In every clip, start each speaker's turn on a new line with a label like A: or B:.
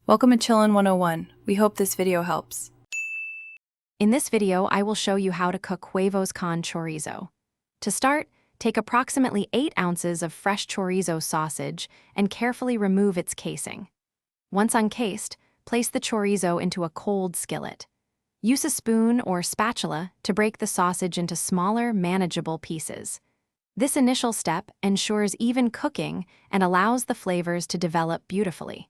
A: Welcome to Chillin' 101. We hope this video helps.
B: In this video, I will show you how to cook Huevos con chorizo. To start, take approximately 8 ounces of fresh chorizo sausage and carefully remove its casing. Once uncased, place the chorizo into a cold skillet. Use a spoon or spatula to break the sausage into smaller, manageable pieces. This initial step ensures even cooking and allows the flavors to develop beautifully.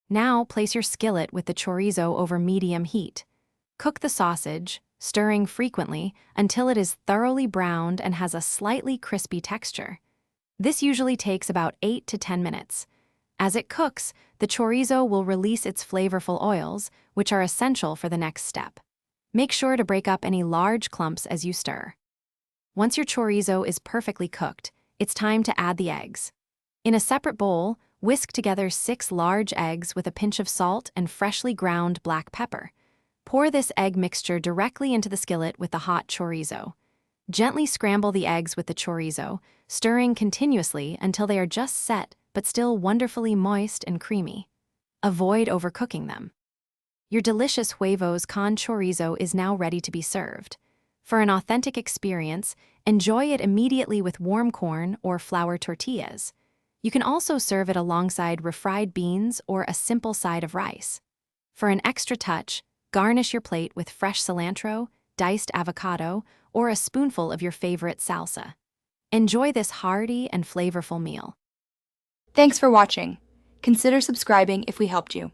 B: Now place your skillet with the chorizo over medium heat. Cook the sausage, stirring frequently until it is thoroughly browned and has a slightly crispy texture. This usually takes about 8 to 10 minutes. As it cooks, the chorizo will release its flavorful oils, which are essential for the next step. Make sure to break up any large clumps as you stir. Once your chorizo is perfectly cooked, it's time to add the eggs. In a separate bowl, whisk together 6 large eggs with a pinch of salt and freshly ground black pepper. Pour this egg mixture directly into the skillet with the hot chorizo. Gently scramble the eggs with the chorizo, stirring continuously until they are just set but still wonderfully moist and creamy. Avoid overcooking them. Your delicious Huevos con chorizo is now ready to be served. For an authentic experience, enjoy it immediately with warm corn or flour tortillas. You can also serve it alongside refried beans or a simple side of rice. For an extra touch, garnish your plate with fresh cilantro, diced avocado, or a spoonful of your favorite salsa. Enjoy this hearty and flavorful meal.
C: Thanks for watching. Consider subscribing if we helped you.